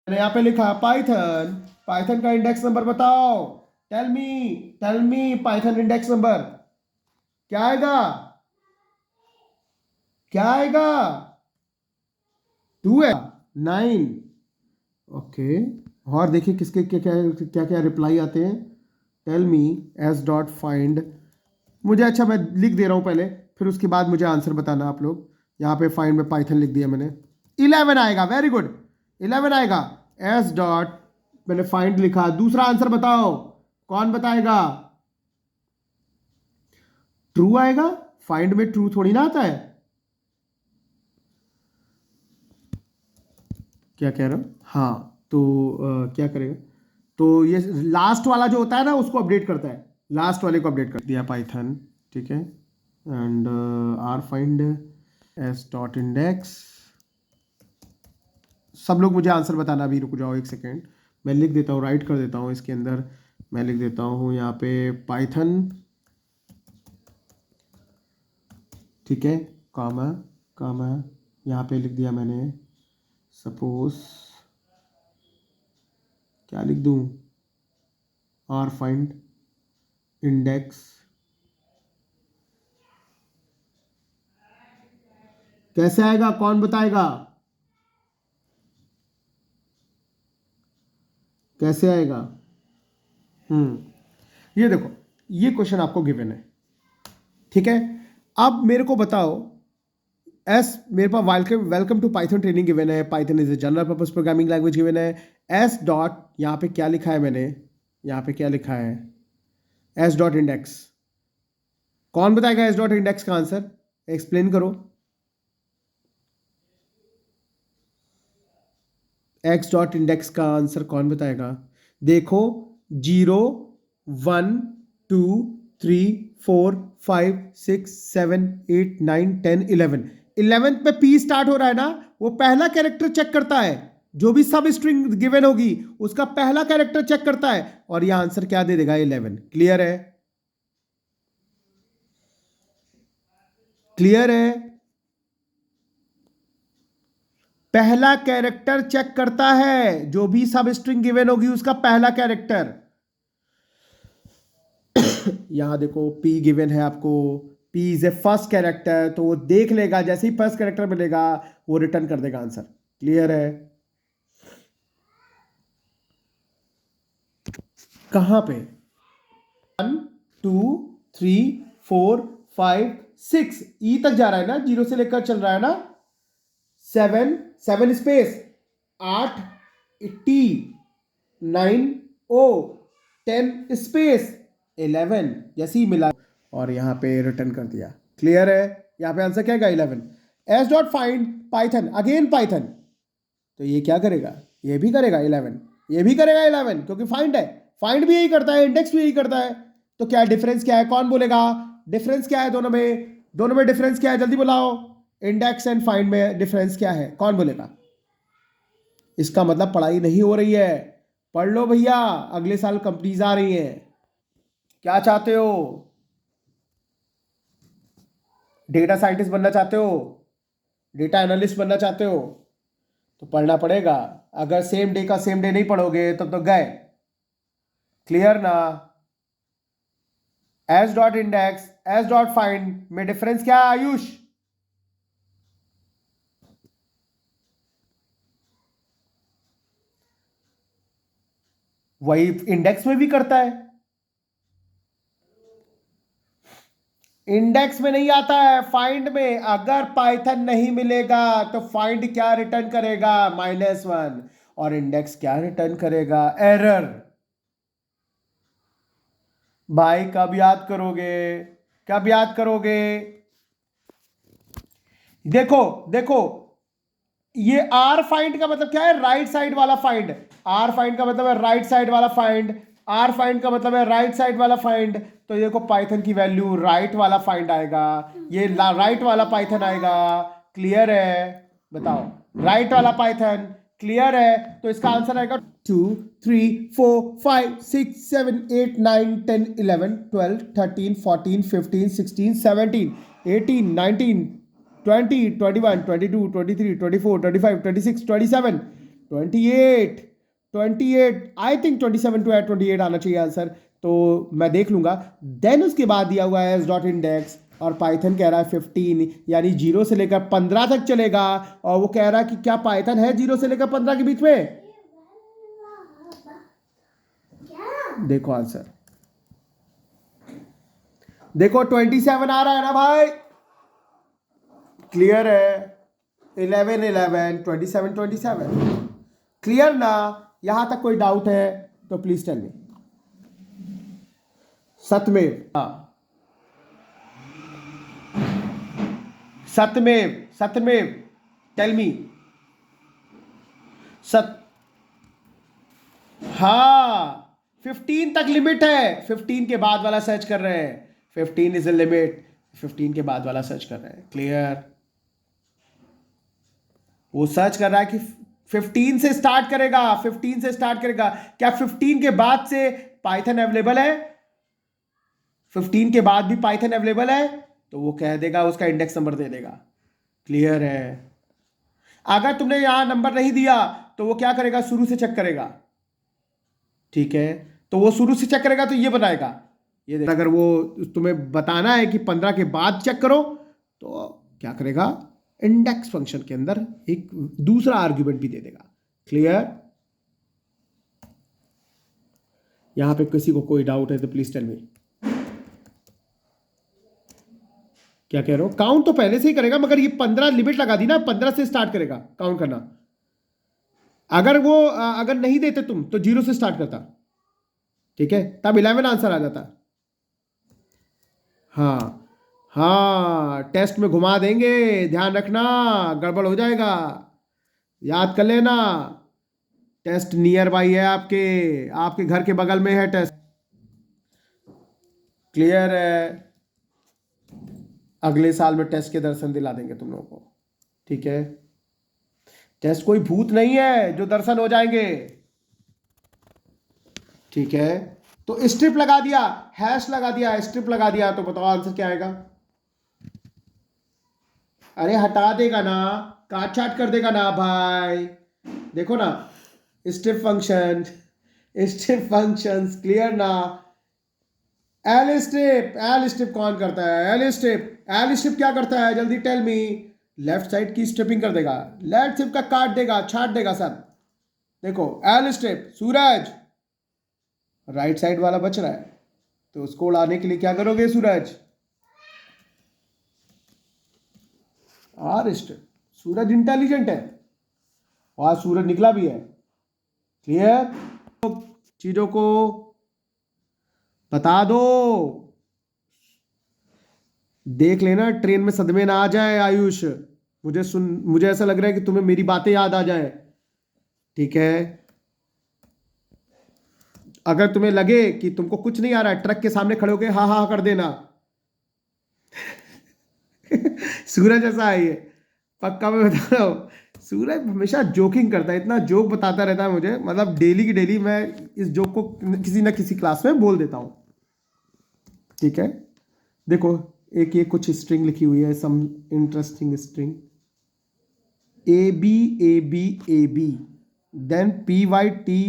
मैंने यहाँ पे लिखा पाइथन, पाइथन का इंडेक्स नंबर बताओ। Tell me Python index number क्या आएगा? क्या आएगा? 2 है, 9। ओके, और देखिए किसके क्या क्या क्या क्या रिप्लाई आते हैं। Tell me S dot find, मुझे अच्छा मैं लिख दे रहा हूँ पहले, फिर उसके बाद मुझे आंसर बताना आप लोग। यहाँ पे फाइंड में पाइथन लिख दिया मैंने। 11 आएगा, वेरी गुड, 11 आएगा। एस डॉट, मैंने फाइंड लिखा, दूसरा आंसर बताओ, कौन बताएगा? ट्रू आएगा, फाइंड में ट्रू थोड़ी ना आता है। क्या कह रहे हो? हाँ तो क्या करेगा? तो ये लास्ट वाला जो होता है ना उसको अपडेट करता है, लास्ट वाले को अपडेट कर दिया पाइथन, ठीक है। And R find S dot index. सब लोग मुझे आंसर बताना, अभी रुक जाओ एक सेकेंड, मैं लिख देता हूँ, राइट कर देता हूँ इसके अंदर। मैं लिख देता हूँ यहाँ पे पाइथन, ठीक है, कामा कामा, यहाँ पे लिख दिया मैंने। सपोज क्या लिख दूँ? आर फाइंड इंडेक्स, कैसे आएगा, कौन बताएगा? कैसे आएगा? ये देखो, ये क्वेश्चन आपको गिवन है, ठीक है। अब मेरे को बताओ, एस मेरे पास welcome welcome to Python training given है, Python is a general purpose programming language given है। एस डॉट, यहाँ पे क्या लिखा है मैंने, यहाँ पे क्या लिखा है? एस डॉट इंडेक्स, कौन बताएगा एस डॉट इंडेक्स का आंसर? एक्सप्लेन करो। एक्स डॉट इंडेक्स का आंसर कौन बताएगा? देखो, 0 1 2 3 4 5 6 7 8 9 10 11, 11th पे पी स्टार्ट हो रहा है ना, वो पहला कैरेक्टर चेक करता है। जो भी सब स्ट्रिंग गिवन होगी उसका पहला कैरेक्टर चेक करता है, और ये आंसर क्या दे देगा? 11। क्लियर है? क्लियर है? पहला कैरेक्टर चेक करता है, जो भी सब स्ट्रिंग गिवन होगी उसका पहला कैरेक्टर। यहां देखो पी गिवन है आपको, P is a first character, तो वो देख लेगा, जैसे ही फर्स्ट कैरेक्टर मिलेगा वो रिटर्न कर देगा आंसर। क्लियर है? कहां पे? 1 2 3 4 5 6 ई तक जा रहा है ना, 0 से लेकर चल रहा है ना। 7 स्पेस 8 टी 9 ओ 10 स्पेस 11, जैसे ही मिला और यहां पे रिटर्न कर दिया। क्लियर है? यहां पे आंसर क्या है? 11। S dot find Python, again Python, तो ये क्या करेगा? ये भी करेगा 11, ये भी करेगा 11, क्योंकि फाइंड है, फाइंड भी यही करता है, इंडेक्स भी यही करता है। तो क्या डिफरेंस क्या है, कौन बोलेगा? डिफरेंस क्या है दोनों में? दोनों में डिफरेंस क्या है, जल्दी बुलाओ। इंडेक्स एंड फाइंड में डिफरेंस क्या है, कौन बोलेगा? इसका मतलब पढ़ाई नहीं हो रही है। पढ़ लो भैया, अगले साल कंपनीज आ रही हैं। क्या चाहते हो? डेटा साइंटिस्ट बनना चाहते हो? डेटा एनालिस्ट बनना चाहते हो? तो पढ़ना पड़ेगा। अगर सेम डे का सेम डे नहीं पढ़ोगे तब तो गए। क्लियर ना? S dot index, S dot find में डिफरेंस क्या है आयुष? वही इंडेक्स में भी करता है। इंडेक्स में नहीं आता है, फाइंड में। अगर पाइथन नहीं मिलेगा तो फाइंड क्या रिटर्न करेगा? -1। और इंडेक्स क्या रिटर्न करेगा? एरर। भाई कब याद करोगे? कब याद करोगे? देखो देखो, ये आर फाइंड का मतलब क्या है? राइट साइड वाला फाइंड। आर फाइंड का मतलब है राइट साइड वाला फाइंड। आर फाइंड का मतलब है राइट साइड वाला फाइंड। तो देखो पाइथन की वैल्यू राइट वाला फाइंड आएगा, ये राइट वाला पाइथन आएगा। क्लियर है? बताओ, राइट वाला पाइथन। क्लियर है? तो इसका आंसर आएगा 2 3 4 5 6 7 8 9 10 11 12 13 14 15 16 17 18 19 20 21 22 23 24 25 26 27 28, 28, आई थिंक 27 टू 28 आना चाहिए आंसर, तो मैं देख लूंगा। देन उसके बाद दिया हुआ है एस डॉट इंडेक्स, और पाइथन कह रहा है 15, यानी 0 से लेकर 15 तक चलेगा। और वो कह रहा है कि क्या पाइथन है 0 से लेकर 15 के बीच में? देखो आंसर, देखो 27 आ रहा है ना भाई, क्लियर है? 11, 11, 27, 27, क्लियर ना? यहां तक कोई डाउट है तो प्लीज टेल मी। सत्यमेव, हाँ, सत्यमेव, सत्यमेव, टेल मी। सत हाँ, 15 तक लिमिट है, 15 के बाद वाला सर्च कर रहे हैं, 15 इज ए लिमिट, 15 के बाद वाला सर्च कर रहे हैं, क्लियर? वो सर्च कर रहा है कि 15 से स्टार्ट करेगा, 15 से स्टार्ट करेगा। क्या 15 के बाद से पाइथन अवेलेबल है? 15 के बाद भी पाइथन अवेलेबल है, तो वो कह देगा, उसका इंडेक्स नंबर दे देगा, क्लियर है? अगर तुमने यहां नंबर नहीं दिया तो वो क्या करेगा, शुरू से चेक करेगा, ठीक है? तो वो शुरू से चेक करेगा तो ये बताएगा, ये देख, अगर वो तुम्हें बताना है कि 15 के बाद चेक करो, तो क्या करेगा, इंडेक्स फंक्शन के अंदर एक दूसरा आर्ग्यूमेंट भी दे देगा, क्लियर? यहां पे किसी को कोई डाउट है तो प्लीज टेल मी। क्या कह रहे हो? काउंट तो पहले से ही करेगा, मगर ये 15 लिमिट लगा दी ना, 15 से स्टार्ट करेगा काउंट करना। अगर वो अगर नहीं देते तुम तो 0 से स्टार्ट करता, ठीक है? तब 11 आंसर आ जाता। हाँ हाँ, टेस्ट में घुमा देंगे, ध्यान रखना, गड़बड़ हो जाएगा, याद कर लेना। टेस्ट नियर बाई है, आपके आपके घर के बगल में है टेस्ट, क्लियर है? अगले साल में टेस्ट के दर्शन दिला देंगे तुम लोगों को, ठीक है? टेस्ट कोई भूत नहीं है जो दर्शन हो जाएंगे, ठीक है? तो स्ट्रिप लगा दिया, हैश लगा दिया, स्ट्रिप लगा दिया, तो बताओ आंसर क्या आएगा? अरे हटा देगा ना, काट छाट कर देगा ना भाई, देखो ना, strip function, strip functions, clear ना? एल स्ट्रिप, एल स्ट्रिप कौन करता है? एल स्ट्रिप, एल स्ट्रिप क्या करता है, जल्दी टेल मी? लेफ्ट साइड की स्ट्रिपिंग कर देगा, लेफ्ट स्ट्रिप का काट देगा, छाट देगा सब। देखो एल स्ट्रिप, सूरज राइट साइड वाला बच रहा है, तो उसको उड़ाने के लिए क्या करोगे सूरज? आर स्ट्रिप, सूरज इंटेलिजेंट है, और सूरज निकला भी है, क्लियर? चीजों को बता दो, देख लेना ट्रेन में सदमे ना आ जाए आयुष, मुझे ऐसा लग रहा है कि तुम्हें मेरी बातें याद आ जाए, ठीक है? अगर तुम्हें लगे कि तुमको कुछ नहीं आ रहा है, ट्रक के सामने खड़े होकर हाँ हाँ कर देना। सूरज ऐसा है ये, पक्का मैं बता रहा हूँ, सूरज हमेशा जोकिंग करता है, इतना जोक बताता रहता है मुझे, मतलब डेली की डेली मैं इस जोक को किसी ना किसी क्लास में बोल देता हूँ, ठीक है? देखो, एक ये कुछ स्ट्रिंग लिखी हुई है, some interesting string, A B A B A B, then P Y T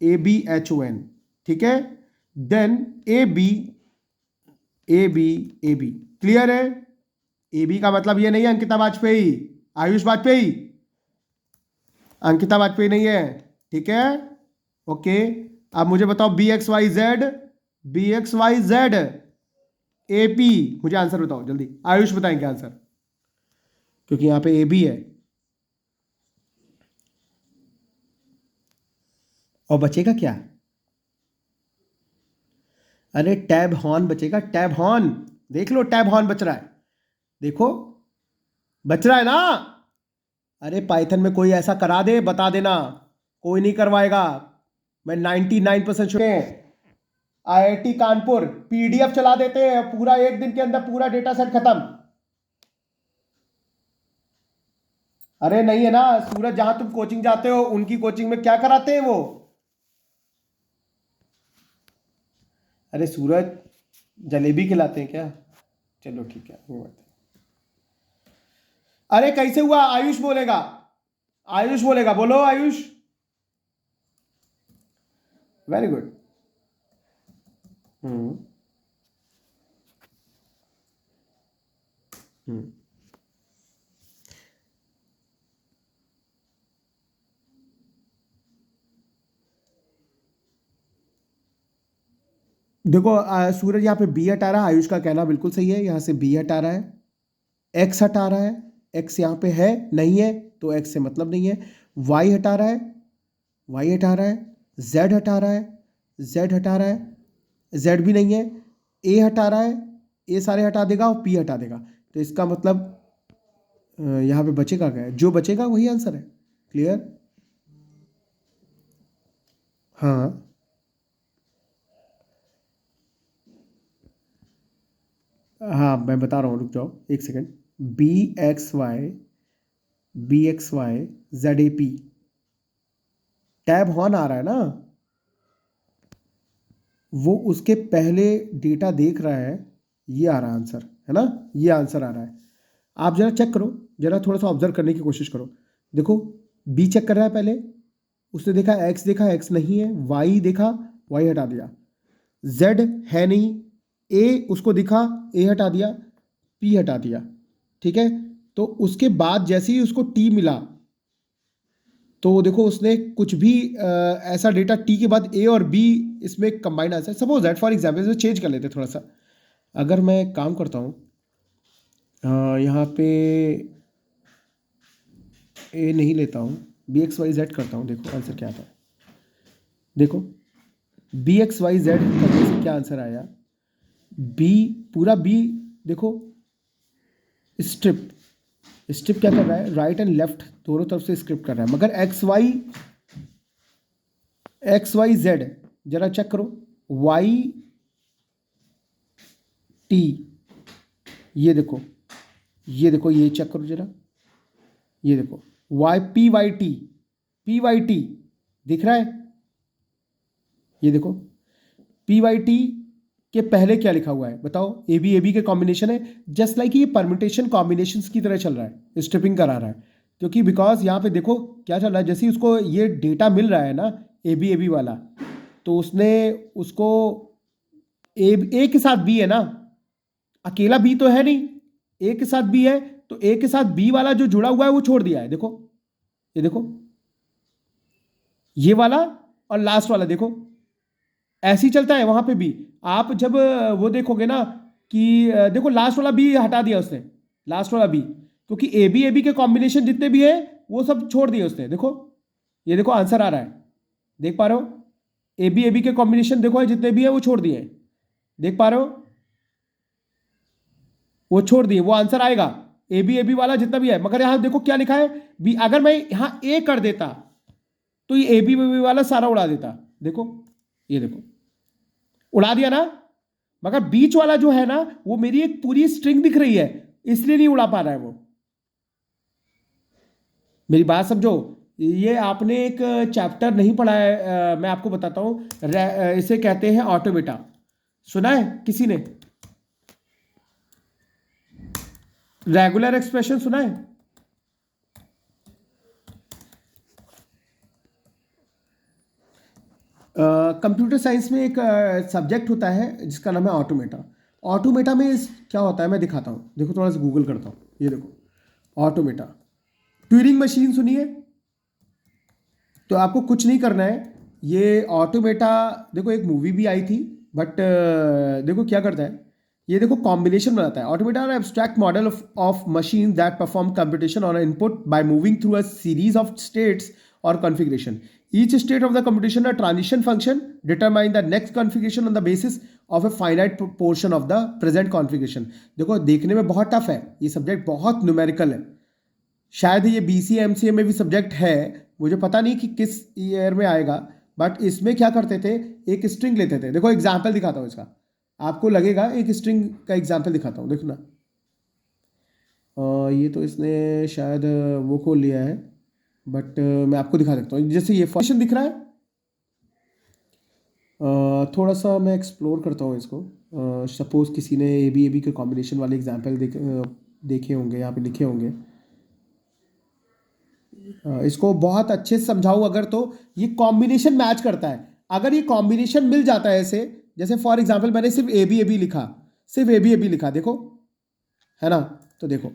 A B H O N, ठीक है? Then A B A B A B, clear है? ए बी का मतलब ये नहीं है अंकिता वाजपेयी, आयुष वाजपेयी, अंकिता वाजपेयी नहीं है, ठीक है? ओके, अब मुझे बताओ B X Y Z, B X Y Z A P, मुझे आंसर बताओ जल्दी, आयुष बताएंगे आंसर, क्योंकि यहां पे ए बी है, और बचेगा क्या? अरे टैब हॉर्न बचेगा, टैब हॉर्न, देख लो टैब हॉर्न बच रहा है, देखो बच रहा है ना? अरे पाइथन में कोई ऐसा करा दे, बता देना, कोई नहीं करवाएगा, मैं 99% श्योर है। आईआईटी कानपुर पीडीएफ चला देते हैं, पूरा एक दिन के अंदर पूरा डेटा सेट खत्म। अरे नहीं है ना सूरज, जहां तुम कोचिंग जाते हो उनकी कोचिंग में क्या कराते हैं वो? अरे सूरज, जलेबी खिलाते हैं क्या? चलो ठीक है, वो बात है। अरे कैसे हुआ, आयुष बोलेगा, आयुष बोलेगा, बोलो आयुष। Very good. हम्म हम्म देखो सूरज यहाँ पे बी हटा रहा है, आयुष का कहना बिल्कुल सही है, यहाँ से बी हटा रहा है, एक्स हटा रहा है, एक्स यहाँ पे है नहीं है तो एक्स से मतलब नहीं है, वाई हटा रहा है, वाई हटा रहा है, जेड हटा रहा है, जेड हटा रहा है, जेड भी नहीं है, ए हटा रहा है, ए सारे हटा देगा और पी हटा देगा। तो इसका मतलब यहाँ पे बचेगा क्या है, जो बचेगा वही आंसर है। क्लियर? हाँ हाँ मैं बता रहा हूँ, रुक जाओ एक second. B X Y, B X Y, Z A P, tab हॉन आ रहा है ना, वो उसके पहले डेटा देख रहा है, ये आ रहा है आंसर, है ना, ये आंसर आ रहा है। आप जरा चेक करो, जरा थोड़ा सा ऑब्जर्व करने की कोशिश करो। देखो बी चेक कर रहा है पहले, उसने देखा एक्स नहीं है, वाई देखा, वाई हटा दिया, जेड है नहीं, ए उसको दिखा, ए हटा दिया, पी हटा दिया। ठीक है, तो उसके बाद जैसे ही उसको टी मिला, तो देखो उसने कुछ भी ऐसा डेटा टी के बाद ए और बी इसमें combined answer, suppose that for example इसमें चेंज कर लेते हैं थोड़ा सा। अगर मैं काम करता हूँ यहाँ पे ए नहीं लेता हूँ, बी एक्स वाई जेड करता हूँ, देखो आंसर क्या आता है। देखो बी एक्स वाई जेड करने से क्या आंसर आया, बी, पूरा बी, देखो स्ट्रिप, स्ट्रिप क्या कर रहा है, राइट एंड लेफ्ट दोनों तरफ से स्क्रिप्ट कर रहा है, मगर एक्स वाई जेड जरा चेक करो, वाई टी, ये देखो, ये देखो, ये चेक करो जरा, ये देखो Y P Y T, P Y T दिख रहा है, ये देखो पी वाई टी के पहले क्या लिखा हुआ है बताओ, ए बी के कॉम्बिनेशन है, जस्ट लाइक ये परम्यूटेशन कॉम्बिनेशन की तरह चल रहा है, स्ट्रिपिंग करा रहा है, क्योंकि बिकॉज यहाँ पे देखो क्या चल रहा है, जैसे ही उसको ये डेटा मिल रहा है ना, ए बी वाला, तो उसने उसको ए के साथ बी है ना, अकेला बी तो है नहीं, ए के साथ बी है, तो ए के साथ बी वाला जो जुड़ा हुआ है वो छोड़ दिया है, देखो ये देखो, ये वाला और लास्ट वाला देखो, ऐसे ही चलता है वहां पे भी। आप जब वो देखोगे ना कि देखो लास्ट वाला बी हटा दिया उसने, लास्ट वाला बी, क्योंकि ए बी के कॉम्बिनेशन जितने भी है वो सब छोड़ दिए उसने, देखो ये देखो आंसर आ रहा है, देख पा रहे हो, ए बी के कॉम्बिनेशन देखो जितने भी है वो छोड़ दिए, देख पा रहे हो, वो छोड़ दिए, वो आंसर आएगा ए बी वाला जितना भी है, मगर यहां देखो क्या लिखा है बी, अगर मैं यहां ए कर देता तो ये ए बी वाला सारा उड़ा देता, देखो ये देखो उड़ा दिया ना, मगर बीच वाला जो है ना वो मेरी एक पूरी स्ट्रिंग दिख रही है, इसलिए नहीं उड़ा पा रहा है वो, मेरी बात समझो। ये आपने एक चैप्टर नहीं पढ़ा है, मैं आपको बताता हूं, इसे कहते हैं ऑटोमेटा, सुना है किसी ने, रेगुलर एक्सप्रेशन सुना है? कंप्यूटर साइंस में एक सब्जेक्ट होता है जिसका नाम है ऑटोमेटा। ऑटोमेटा में क्या होता है मैं दिखाता हूँ, देखो थोड़ा सा गूगल करता हूँ, ये देखो ऑटोमेटा, ट्यूरिंग मशीन सुनिए, तो आपको कुछ नहीं करना है, ये ऑटोमेटा, देखो एक मूवी भी आई थी, बट देखो क्या करता है, ये देखो कॉम्बिनेशन बनाता है, automata abstract model of machine that perform computation on input by moving through a series of states और configuration. Each state of the computation a transition function determine the next configuration on the basis of a finite portion of the present configuration. देखो देखने में बहुत tough है, ये subject बहुत numerical है, शायद ये BCA MCA में भी सब्जेक्ट है, मुझे पता नहीं कि किस ईयर में आएगा, बट इसमें क्या करते थे, एक स्ट्रिंग लेते थे, देखो एग्जाम्पल दिखाता हूँ इसका, आपको लगेगा एक स्ट्रिंग का एग्जाम्पल दिखाता हूँ, देखो ना, ये तो इसने शायद वो खोल लिया है, बट मैं आपको दिखा सकता हूँ, जैसे ये फंक्शन दिख रहा है, थोड़ा सा मैं एक्सप्लोर करता हूँ इसको, सपोज किसी ने ए बी के कॉम्बिनेशन वाले एग्जाम्पल देखे होंगे, यहाँ पे लिखे होंगे, इसको बहुत अच्छे से समझाऊं अगर, तो ये कॉम्बिनेशन मैच करता है। अगर ये कॉम्बिनेशन मिल जाता है ऐसे, जैसे फॉर एग्जांपल मैंने सिर्फ ए बी लिखा, सिर्फ ए बी लिखा, देखो, है ना, तो देखो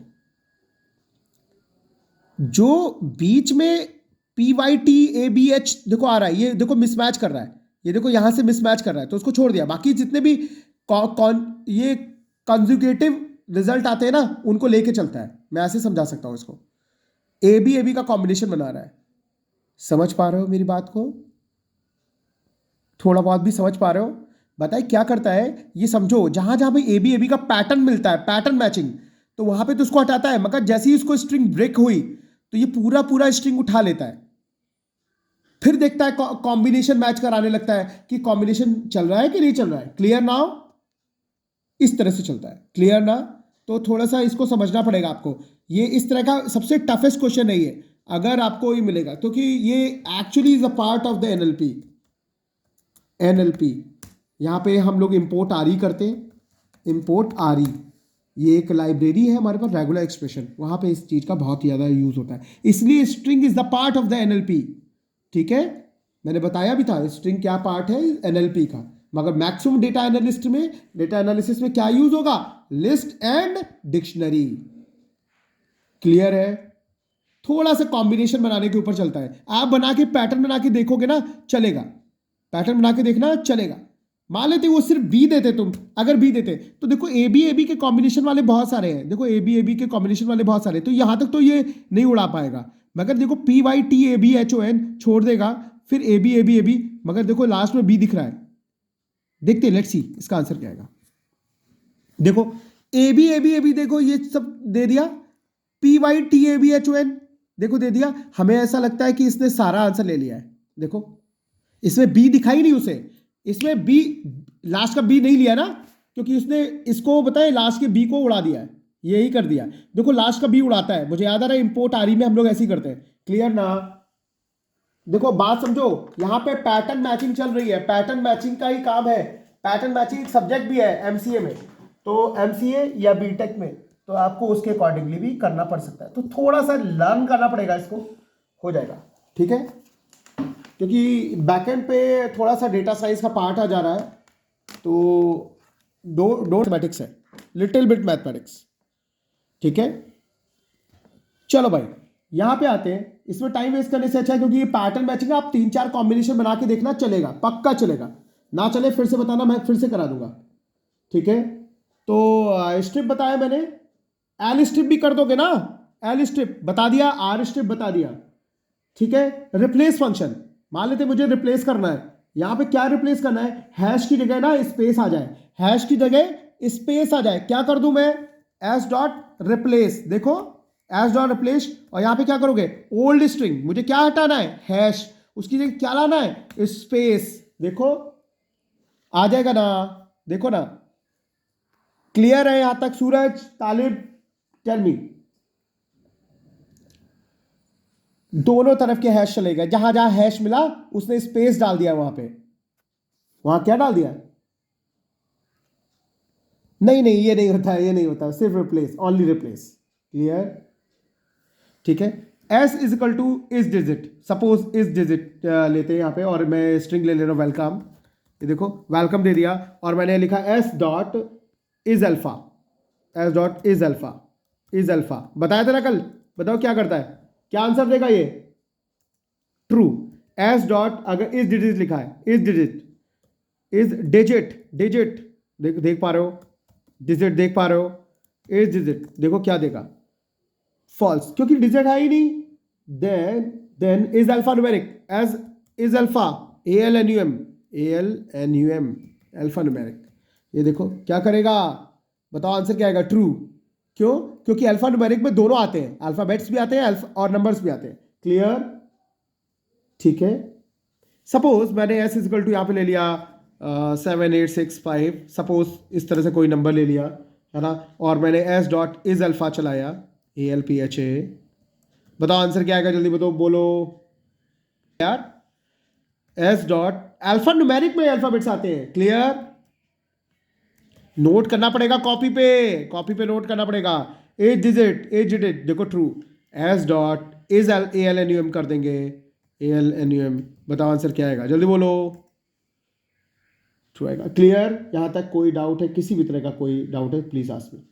जो बीच में P Y T A B H देखो आ रहा है, ये देखो मिसमैच कर रहा है, ये देखो यहां से मिसमैच कर रहा है, तो उसको छोड़ दिया। बाकी जितने भी ये कंजुगेटिव रिजल्ट आते हैं ना, उनको लेके चलता है। मैं ऐसे समझा सकता हूं इसको, ए बी का कॉम्बिनेशन बना रहा है। समझ पा रहे हो मेरी बात को? थोड़ा बहुत भी समझ पा रहे हो? बताइए क्या करता है ये, समझो, जहां जहां पे ए बी का पैटर्न मिलता है, पैटर्न मैचिंग, तो वहां पे तो उसको हटाता है, मगर जैसे ही उसको स्ट्रिंग ब्रेक हुई तो ये पूरा पूरा स्ट्रिंग उठा लेता है, फिर देखता है कॉम्बिनेशन मैच कराने लगता है कि कॉम्बिनेशन चल रहा है कि नहीं चल रहा है। Clear now? इस तरह से चलता है। क्लियर ना? तो थोड़ा सा इसको समझना पड़ेगा आपको। ये इस तरह का सबसे टफेस्ट क्वेश्चन है ये, अगर आपको ये मिलेगा, क्योंकि ये actually is a part of the NLP. NLP यहां पे हम लोग इंपोर्ट आरई करते हैं, इंपोर्ट आरई, ये एक लाइब्रेरी है हमारे पास, रेगुलर एक्सप्रेशन, वहां पे इस चीज का बहुत ही ज्यादा यूज होता है, इसलिए string is the part of the NLP. ठीक है, मैंने बताया भी था स्ट्रिंग क्या पार्ट है एनएलपी का। मगर मैक्सिमम डेटा एनालिस्ट में, डेटा एनालिसिस में क्या यूज होगा? List and dictionary. क्लियर है? थोड़ा सा कॉम्बिनेशन बनाने के ऊपर चलता है। आप बना के पैटर्न बना के देखोगे ना, चलेगा, पैटर्न बना के देखना चलेगा। मान लेते वो सिर्फ बी देते, तुम अगर बी देते तो देखो ए बी के कॉम्बिनेशन वाले बहुत सारे हैं, देखो ए बी के कॉम्बिनेशन वाले बहुत सारे, तो यहां तक तो ये नहीं उड़ा पाएगा। मगर देखो P Y T A B H O N छोड़ देगा, फिर ए बी, मगर देखो लास्ट में बी दिख रहा है। देखते लेट्स सी इसका आंसर क्या आएगा। देखो ए बी देखो ये सब दे दिया, P Y T A B H O N देखो दे दिया। हमें ऐसा लगता है कि इसने सारा आंसर ले लिया है। देखो इसमें बी दिखाई नहीं उसे, इसमें बी, लास्ट का बी नहीं लिया ना, क्योंकि उसने इसको बताए लास्ट के बी को उड़ा दिया है, यही कर दिया। देखो लास्ट का बी उड़ाता है, मुझे याद आ रहा है इंपोर्ट आरई में हम लोग ऐसे ही करते हैं। क्लियर ना? देखो बात समझो, यहां पे पैटर्न मैचिंग चल रही है, पैटर्न मैचिंग का ही काम है। पैटर्न मैचिंग सब्जेक्ट भी है एमसीए में, तो एमसीए या बीटेक में, तो आपको उसके अकॉर्डिंगली भी करना पड़ सकता है, तो थोड़ा सा लर्न करना पड़ेगा, इसको हो जाएगा। ठीक है, क्योंकि बैकएंड पे थोड़ा सा डेटा साइंस का पार्ट आ जा रहा है, तो दो मैथमेटिक्स है, लिटिल बिट मैथमेटिक्स। ठीक है, चलो भाई यहां पे आते हैं। इसमें टाइम वेस्ट करने से अच्छा है, क्योंकि ये पैटर्न मैचिंग आप 3-4 कॉम्बिनेशन बना के देखना, चलेगा, पक्का चलेगा। ना चले फिर से बताना, मैं फिर से करा दूंगा। ठीक है, तो स्ट्रिप बताया मैंने, एल स्ट्रिप भी कर दोगे ना, एल स्ट्रिप बता दिया, आर स्ट्रिप बता दिया। ठीक है, रिप्लेस फंक्शन, मान लेते मुझे रिप्लेस करना है, यहां पे क्या रिप्लेस करना है, हैश की जगह ना स्पेस आ जाए, हैश की जगह स्पेस आ जाए, क्या कर दूं मैं, एस डॉट रिप्लेस, देखो एस डॉट रिप्लेस, और यहां पे क्या करोगे, ओल्ड स्ट्रिंग, मुझे क्या हटाना है, हैश, उसकी जगह क्या लाना है, स्पेस, देखो आ जाएगा ना, देखो ना। क्लियर है यहां तक सूरज, तालिब, टेल मी? दोनों तरफ के हैश चले गए, जहां जहां हैश मिला उसने स्पेस डाल दिया, वहां पे, वहां क्या डाल दिया, नहीं नहीं ये नहीं होता, ये नहीं होता, सिर्फ रिप्लेस, ओनली रिप्लेस। क्लियर? ठीक है, एस इज इक्वल टू इस डिजिट, सपोज इस डिजिट लेते हैं यहां पे, और मैं स्ट्रिंग ले रहा हूं वेलकम, ये देखो वेलकम दे दिया, और मैंने लिखा S dot is alpha, S dot is alpha, is alpha बताया था ना कल, बताओ क्या करता है, क्या आंसर देगा ये, ट्रू। एस डॉट अगर इस डिजिट लिखा है, इस डिजिट, इस डिजिट, डिजिट देख पा रहे हो, डिजिट देख पा रहे हो, इस डिजिट देखो क्या देगा, फॉल्स, क्योंकि डिजिट है ही नहीं। Then is alphanumeric, as is alpha, ALNUM, ALNUM alphanumeric, ये देखो क्या करेगा, बताओ आंसर क्या आएगा, ट्रू। क्यों? क्योंकि अल्फा न्यूमेरिक में दोनों आते हैं, अल्फाबेट्स भी आते हैं और नंबर्स भी आते हैं। क्लियर? ठीक है, सपोज मैंने एस इजिकल टू यहां पे ले लिया 7865, सपोज इस तरह से कोई नंबर ले लिया, है ना, और मैंने एस डॉट इज अल्फा चलाया, ALPHA, बताओ आंसर क्या आएगा, जल्दी बताओ, बोलो यार। एस डॉट, अल्फा न्यूमेरिक में अल्फाबेट्स आते हैं। क्लियर? नोट करना पड़ेगा कॉपी पे, कॉपी पे नोट करना पड़ेगा, एज डिजिट देखो true, S dot is A L N U M कर देंगे, A L N U M. बताओ आंसर क्या आएगा, जल्दी बोलो। ट्रू आएगा। क्लियर? यहाँ तक कोई डाउट है? किसी भी तरह का कोई डाउट है प्लीज आस्क मी।